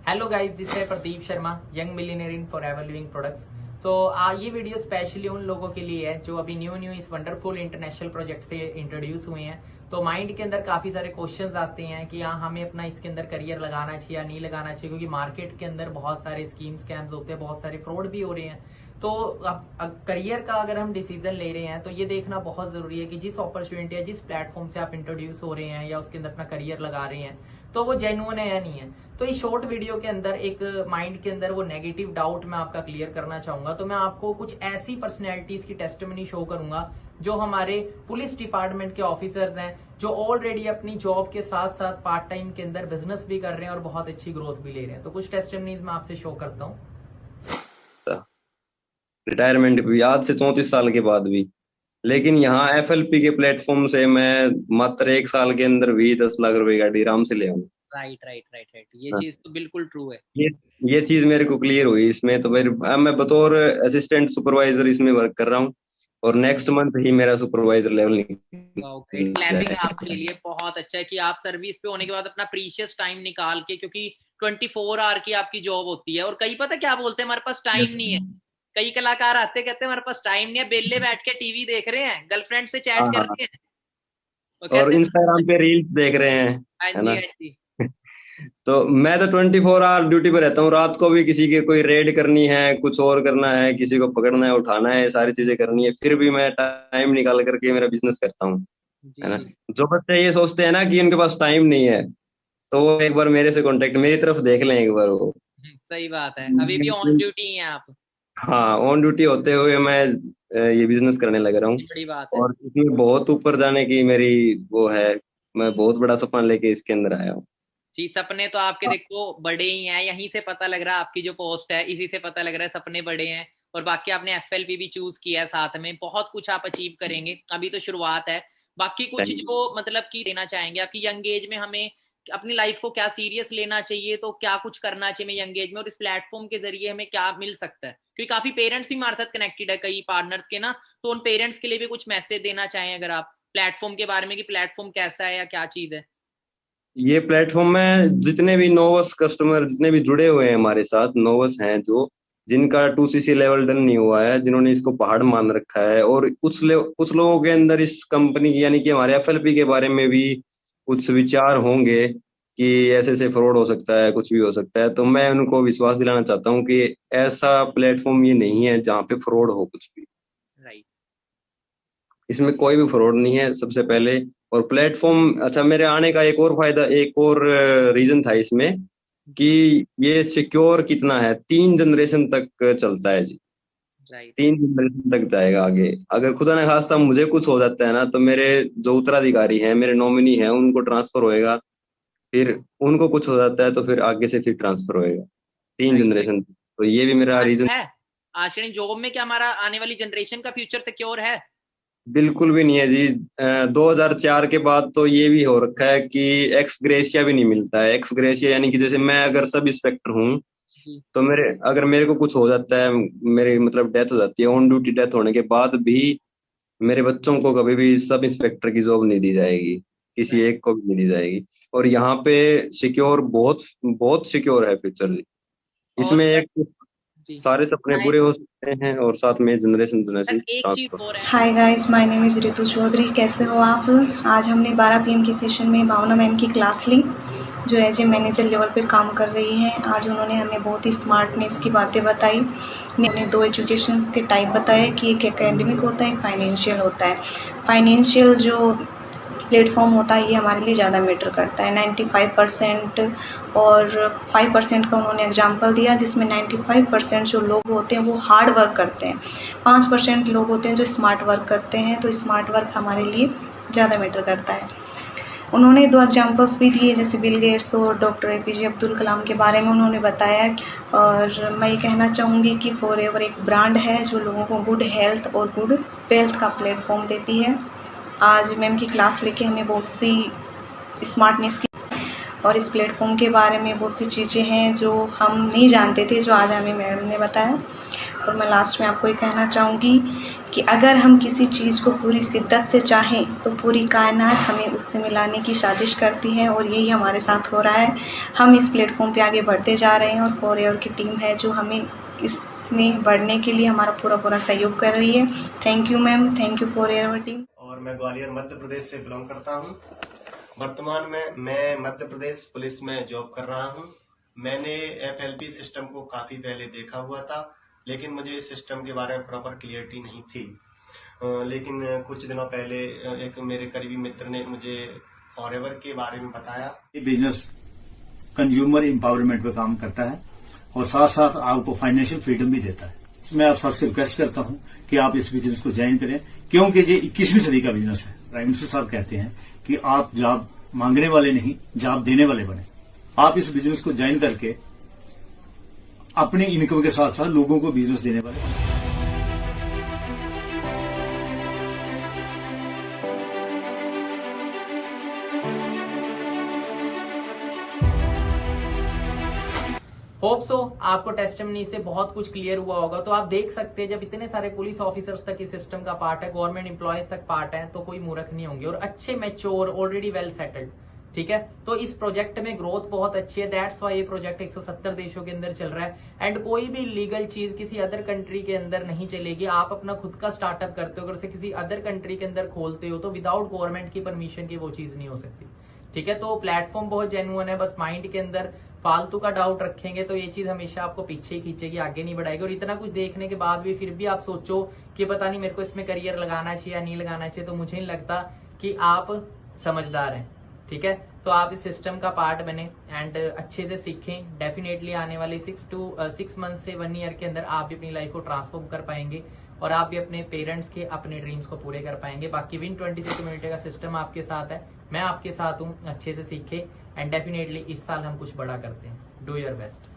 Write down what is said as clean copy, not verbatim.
Hello guys, this है Pradeep Sharma, young millionaire इन forever living products. तो ये वीडियो स्पेशली उन लोगों के लिए है जो अभी न्यू इस वंडरफुल इंटरनेशनल प्रोजेक्ट से इंट्रोड्यूस हुए हैं। तो माइंड के अंदर काफी सारे क्वेश्चंस आते हैं कि हाँ, हमें अपना इसके अंदर करियर लगाना चाहिए या नहीं लगाना चाहिए, क्योंकि मार्केट के अंदर बहुत सारे स्कीम स्कैम्स होते हैं, बहुत सारे फ्रॉड भी हो रहे हैं। तो अब करियर का अगर हम डिसीजन ले रहे हैं तो ये देखना बहुत जरूरी है कि जिस अपॉर्चुनिटी या जिस प्लेटफॉर्म से आप इंट्रोड्यूस हो रहे हैं या उसके अंदर अपना करियर लगा रहे हैं तो वो जेन्युइन है या नहीं है। तो इस शॉर्ट वीडियो के अंदर एक माइंड के अंदर वो नेगेटिव डाउट मैं आपका क्लियर करना चाहूंगा। तो मैं आपको कुछ ऐसी पर्सनैलिटीज की टेस्टिमनी शो करूंगा जो हमारे पुलिस डिपार्टमेंट के ऑफिसर्स हैं, जो ऑलरेडी अपनी जॉब के साथ साथ पार्ट टाइम के अंदर बिजनेस भी कर रहे हैं और बहुत अच्छी ग्रोथ भी ले रहे हैं। तो कुछ टेस्टिमनीज मैं आपसे शो करता हूँ। रिटायरमेंट भी आज से 34 साल के बाद भी, लेकिन यहाँ एफएलपी के प्लेटफॉर्म से मैं मात्र 1 साल के अंदर भी 10 लाख रुपए गाड़ी आराम से ले आऊँ। राइट राइट राइट राइट, ये हाँ, चीज तो बिल्कुल ट्रू है। ये ये चीज मेरे को क्लियर हुई इसमें। तो फिर अब मैं बतौर असिस्टेंट सुपरवाइजर इसमें वर्क कर रहा हूँ और नेक्स्ट मंथ ही मेरा सुपरवाइजर लेवल ग्रेट, निकल क्लैपिंग आपके जाएगा। लिए। बहुत अच्छा है कि आप सर्विस पे होने के बाद अपना प्रीशियस टाइम निकाल के, क्योंकि 24 आवर की आपकी जॉब होती है और कई पता क्या बोलते हैं, हमारे पास टाइम नहीं है। कई कलाकार आते कहते हैं हमारे पास टाइम नहीं है, बेले बैठ के टीवी देख रहे हैं, गर्लफ्रेंड से हाँ चैट कर हाँ, रहे हैं। वो और कहते हैं इंस्टाग्राम पे रील्स देख रहे हैं, हाँ है जी ना। हाँ जी। तो मैं तो 24 आवर ड्यूटी पे रहता हूँ। रात को भी किसी के कोई रेड करनी है, कुछ और करना है, किसी को पकड़ना है, उठाना है, सारी चीजें करनी है, फिर भी मैं टाइम निकाल करके मेरा बिजनेस करता हूँ, जी है ना। जी। जो बच्चे ये सोचते हैं ना कि इनके पास टाइम नहीं है, तो वो एक बार मेरे से कांटेक्ट मेरी तरफ देख लें एक बार वो। सही बात है, अभी भी ऑन ड्यूटी हैं आप। हाँ, ऑन ड्यूटी होते हुए मैं ये बिजनेस करने लग रहा हूँ। ये बड़ी बात है। और इसमें बहुत ऊपर जाने की मेरी वो है। मैं बहुत बड़ा सपना लेके इसके अंदर आया हूँ। जी, सपने तो आपके देखो बड़े ही हैं, यहीं से पता लग रहा है। आपकी जो पोस्ट है इसी से पता लग रहा है सपने बड़े हैं। और बाकी आपने एफएलपी भी चूज किया है, साथ में बहुत कुछ आप अचीव करेंगे, अभी तो शुरुआत है। बाकी कुछ थैंक जो मतलब कि देना चाहेंगे आपकी यंग एज में, हमें अपनी लाइफ को क्या सीरियस लेना चाहिए, तो क्या कुछ करना चाहिए यंग एज में, और इस प्लेटफॉर्म के जरिए हमें क्या मिल सकता है, क्योंकि काफी पेरेंट्स भी हमारे साथ कनेक्टेड है, कई पार्टनर्स के ना। तो उन पेरेंट्स के लिए भी कुछ मैसेज देना चाहें अगर आप प्लेटफॉर्म के बारे में, कि प्लेटफॉर्म कैसा है या क्या चीज है। ये प्लेटफॉर्म में जितने भी नोवस कस्टमर जितने भी जुड़े हुए हैं हमारे साथ, नोवस हैं जो जिनका 2सीसी लेवल डन नहीं हुआ है, जिन्होंने इसको पहाड़ मान रखा है, और कुछ लोगों के अंदर इस कंपनी की यानी कि हमारे एफएलपी के बारे में भी कुछ विचार होंगे कि ऐसे ऐसे फ्रॉड हो सकता है, कुछ भी हो सकता है। तो मैं उनको विश्वास दिलाना चाहता हूँ कि ऐसा प्लेटफॉर्म ये नहीं है जहाँ पे फ्रॉड हो कुछ भी। राइट। इसमें कोई भी फ्रॉड नहीं है, सबसे पहले। और प्लेटफॉर्म, अच्छा, मेरे आने का एक और फायदा, एक और रीजन था इसमें कि ये सिक्योर कितना है, 3 जनरेशन तक चलता है जी। राइट। 3 जनरेशन तक जाएगा आगे। अगर खुदा न खास्ता मुझे कुछ हो जाता है ना, तो मेरे जो उत्तराधिकारी हैं, मेरे नॉमिनी हैं, उनको ट्रांसफर होएगा। फिर उनको कुछ हो जाता है तो फिर आगे से फिर ट्रांसफर होएगा, तीन राइट राइट। जनरेशन तक। तो ये भी मेरा आज रीजन। है, आज के जॉब में क्या हमारा आने वाली जनरेशन का फ्यूचर सिक्योर है? बिल्कुल भी नहीं है जी। 2004 के बाद तो ये भी हो रखा है कि एक्स ग्रेशिया भी नहीं मिलता है। एक्स ग्रेशिया यानी कि जैसे मैं अगर सब इंस्पेक्टर हूँ, जी। तो मेरे को कुछ हो जाता है, मेरी मतलब डेथ हो जाती है, ऑन ड्यूटी डेथ होने के बाद भी मेरे बच्चों को कभी भी सब इंस्पेक्टर की जॉब नहीं दी जाएगी, किसी राइट। एक को भी नहीं दी जाएगी। और यहाँ पे सिक्योर, बहुत बहुत सिक्योर है फ्यूचर जी। और इसमें सर, एक जी सारे सपने चाहे पूरे हो सकते हैं और साथ में जनरेशन सर जनरेशन एक चीज ट्रांसफर। और है। Hi guys, my name is Ritu Chaudhary. कैसे हो आप? आज हमने 12 पीएम की सेशन में भावना मैम की क्लास ली, जो एज ए मैनेजर लेवल पे काम कर रही हैं। आज उन्होंने हमें बहुत ही स्मार्टनेस की बातें बताई। उन्होंने 2 एजुकेशंस के टाइप बताए कि एक एकेडमिक होता है, एक फाइनेंशियल होता है। फाइनेंशियल जो प्लेटफॉर्म होता है ये हमारे लिए ज़्यादा मैटर करता है। 95% और 5% का उन्होंने एग्जांपल दिया, जिसमें 95% जो लोग होते हैं वो हार्ड वर्क करते हैं, 5% लोग होते हैं जो स्मार्ट वर्क करते हैं। तो स्मार्ट वर्क हमारे लिए ज़्यादा मैटर करता है। उन्होंने 2 एग्जांपल्स भी दिए, जैसे बिल गेट्स और डॉक्टर एपीजे अब्दुल कलाम के बारे में उन्होंने बताया। और मैं ये कहना चाहूँगी कि फॉरएवर एक ब्रांड है जो लोगों को गुड हेल्थ और गुड वेल्थ का प्लेटफॉर्म देती है। आज मैम की क्लास लेके हमें बहुत सी स्मार्टनेस की और इस प्लेटफॉर्म के बारे में बहुत सी चीज़ें हैं जो हम नहीं जानते थे, जो आज हमें मैडम ने बताया। और मैं लास्ट में आपको ये कहना चाहूँगी कि अगर हम किसी चीज़ को पूरी शिद्दत से चाहें तो पूरी कायनात हमें उससे मिलाने की साजिश करती है, और यही हमारे साथ हो रहा है। हम इस प्लेटफॉर्म पे आगे बढ़ते जा रहे हैं और फॉरएवर की टीम है जो हमें इसमें बढ़ने के लिए हमारा पूरा सहयोग कर रही है। Thank you ma'am, thank you forever team. और मैं ग्वालियर मध्य प्रदेश से बिलोंग करता हूँ। वर्तमान में मैं मध्य प्रदेश पुलिस में जॉब कर रहा हूँ। मैंने FLP सिस्टम को काफी पहले देखा हुआ था, लेकिन मुझे इस सिस्टम के बारे में प्रॉपर क्लियरिटी नहीं थी। लेकिन कुछ दिनों पहले एक मेरे करीबी मित्र ने मुझे फॉरएवर के बारे में बताया। ये बिजनेस कंज्यूमर एम्पावरमेंट पे काम करता है और साथ साथ आपको फाइनेंशियल फ्रीडम भी देता है। मैं आप सबसे रिक्वेस्ट करता हूं कि आप इस बिजनेस को ज्वाइन करें, क्योंकि ये 21वीं सदी का बिजनेस है। प्राइम मिनिस्टर साहब कहते हैं कि आप जॉब मांगने वाले नहीं, जॉब देने वाले बने। आप इस बिजनेस को ज्वाइन करके अपनी इनकम के साथ साथ लोगों को बिजनेस देने वाले बने। होप सो आपको टेस्टिमनी से बहुत कुछ क्लियर हुआ होगा। तो आप देख सकते हैं जब इतने सारे पुलिस ऑफिसर्स तक इस सिस्टम का पार्ट है, गवर्नमेंट एम्प्लॉयज तक पार्ट है, तो कोई मूर्ख नहीं होंगे और अच्छे मैच्योर ऑलरेडी वेल सेटल्ड। ठीक है, तो इस प्रोजेक्ट में ग्रोथ बहुत अच्छी है। दैट्स वाई ये प्रोजेक्ट 170 देशों के अंदर चल रहा है एंड कोई भी लीगल चीज किसी अदर कंट्री के अंदर नहीं चलेगी। आप अपना खुद का स्टार्टअप करते हो, अगर से किसी अदर कंट्री के अंदर खोलते हो तो विदाउट गवर्नमेंट की परमिशन की वो चीज नहीं हो सकती। ठीक है, तो प्लेटफॉर्म बहुत जेन्युइन है, बस माइंड के अंदर फालतू का डाउट रखेंगे तो ये चीज हमेशा आपको पीछे ही खींचेगी, आगे नहीं बढ़ाएगी। और इतना कुछ देखने के बाद भी फिर भी आप सोचो कि पता नहीं मेरे को इसमें करियर लगाना चाहिए या नहीं लगाना चाहिए, तो मुझे नहीं लगता कि आप समझदार हैं। ठीक है, तो आप इस सिस्टम का पार्ट बने एंड अच्छे से सीखें। डेफिनेटली आने वाले 6 मंथ से 1 ईयर के अंदर आप भी अपनी लाइफ को ट्रांसफॉर्म कर पाएंगे और आप भी अपने पेरेंट्स के अपने ड्रीम्स को पूरे कर पाएंगे। बाकी Win23 कम्युनिटी का सिस्टम आपके साथ है, मैं आपके साथ हूँ। अच्छे से सीखे एंड डेफिनेटली इस साल हम कुछ बड़ा करते हैं। Do your best.